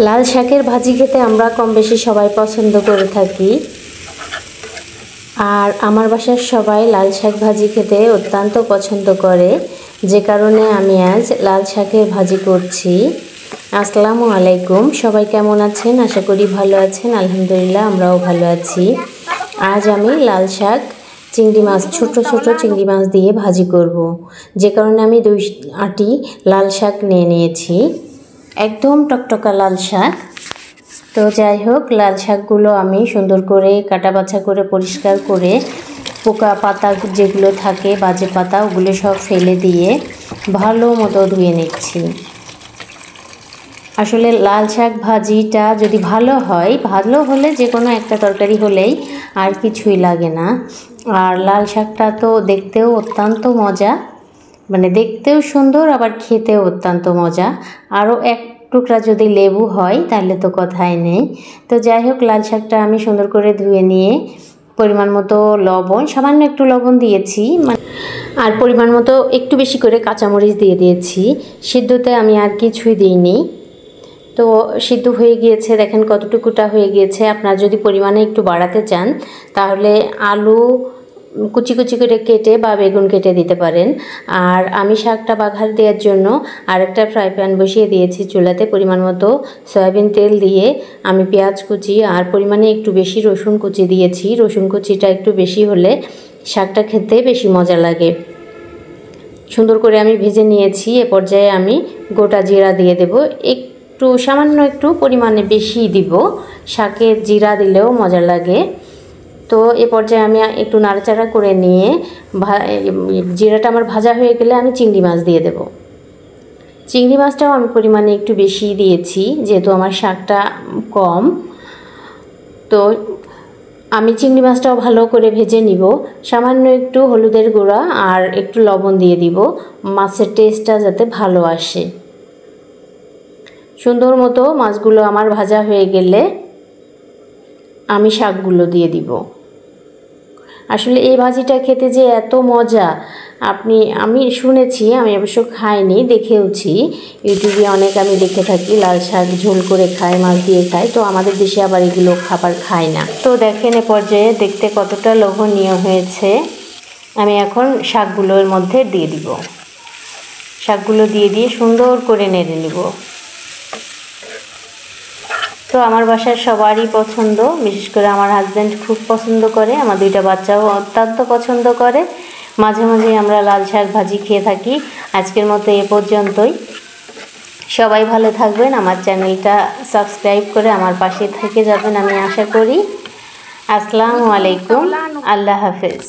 লাল শাকের ভাজি খেতে আমরা কম বেশি সবাই পছন্দ করে থাকি, আর আমার বাসার সবাই লাল শাক ভাজি খেতে অত্যন্ত পছন্দ করে, যে কারণে আমি আজ লাল শাকের ভাজি করছি। আসসালামু আলাইকুম, সবাই কেমন আছেন? আশা করি ভালো আছেন। আলহামদুলিল্লাহ আমরাও ভালো আছি। আজ আমি লাল শাক চিংড়ি মাছ, ছোট ছোট চিংড়ি মাছ দিয়ে ভাজি করব, যে কারণে আমি 2 আটি লাল শাক নিয়ে নিয়েছি, একদম টকটকা লাল শাক। তো যাই হোক, লাল শাকগুলো আমি সুন্দর করে কাটা বাছা করে পরিষ্কার করে পোকা পাতা যেগুলো থাকে, বাজে পাতা, ওগুলো সব ফেলে দিয়ে ভালো মতো ধুয়ে নিচ্ছি। আসলে লাল শাক ভাজিটা যদি ভালো হয়, ভালো হলে যে কোনো একটা তরকারি হলেই আর কিছুই লাগে না। আর লাল শাকটা তো দেখতেও অত্যন্ত মজা, মানে দেখতেও সুন্দর, আবার খেতেও অত্যন্ত মজা। আরও এক টুকরা যদি লেবু হয় তাহলে তো কথাই নেই। তো যাই হোক, লাল শাকটা আমি সুন্দর করে ধুয়ে নিয়ে পরিমাণ মতো লবণ, সামান্য একটু লবণ দিয়েছি, আর পরিমাণ মতো একটু বেশি করে কাঁচামরিচ দিয়ে দিয়েছি। সিদ্ধতে আমি আর কিছুই দিইনি। তো সিদ্ধ হয়ে গিয়েছে, দেখেন কতটুকুটা হয়ে গিয়েছে। আপনারা যদি পরিমাণে একটু বাড়াতে চান তাহলে আলু কুচি কুচি করে কেটে বা বেগুন কেটে দিতে পারেন। আর আমি শাকটা বাঘার দেওয়ার জন্য আরেকটা ফ্রাই প্যান বসিয়ে দিয়েছি চুলাতে। পরিমাণ মতো সয়াবিন তেল দিয়ে আমি পেঁয়াজ কুচি আর পরিমাণে একটু বেশি রসুন কুচি দিয়েছি। রসুন কুচিটা একটু বেশি হলে শাকটা খেতে বেশি মজা লাগে। সুন্দর করে আমি ভেজে নিয়েছি। এ পর্যায়ে আমি গোটা জিরা দিয়ে দেব, একটু সামান্য একটু পরিমাণে বেশি দিব, শাকে জিরা দিলেও মজা লাগে। তো এ পর্যায়ে আমি একটু নাড়াচাড়া করে নিয়ে জিরাটা আমার ভাজা হয়ে গেলে আমি চিংড়ি মাছ দিয়ে দেব। চিংড়ি মাছটাও আমি পরিমাণে একটু বেশি দিয়েছি, যেহেতু আমার শাকটা কম। তো আমি চিংড়ি মাছটাও ভালো করে ভেজে নিব। সামান্য একটু হলুদের গুঁড়া আর একটু লবণ দিয়ে দিব, মাছের টেস্টটা যাতে ভালো আসে। সুন্দর মতো মাছগুলো আমার ভাজা হয়ে গেলে আমি শাকগুলো দিয়ে দিব। আসলে এই ভাজিটা খেতে যে এত মজা, আমি শুনেছি, আমি অবশ্য খাইনি, দেখেওছি ইউটিউবে অনেক আমি দেখে থাকি লাল শাক ঝোল করে খায়, মাছ দিয়ে খায়। তো আমাদের দেশে আবার এগুলো খাবার খায় না। তো দেখেন এ পর্যায়ে দেখতে কতটা লোভনীয় হয়েছে। আমি এখন শাকগুলোর মধ্যে দিয়ে দিব। শাকগুলো দিয়ে সুন্দর করে নেড়ে নিব। তো আমার বাসার সবারই পছন্দ, বিশেষ করে আমার হাজব্যান্ড খুব পছন্দ করে, আমার 2টা বাচ্চাও অত্যন্ত পছন্দ করে। মাঝে মাঝে আমরা লাল শাক ভাজি খেয়ে থাকি। আজকের মতো এ পর্যন্তই। সবাই ভালো থাকবেন, আমার চ্যানেলটা সাবস্ক্রাইব করে আমার পাশে থেকে যাবেন আমি আশা করি। আসসালামু আলাইকুম, আল্লাহ হাফেজ।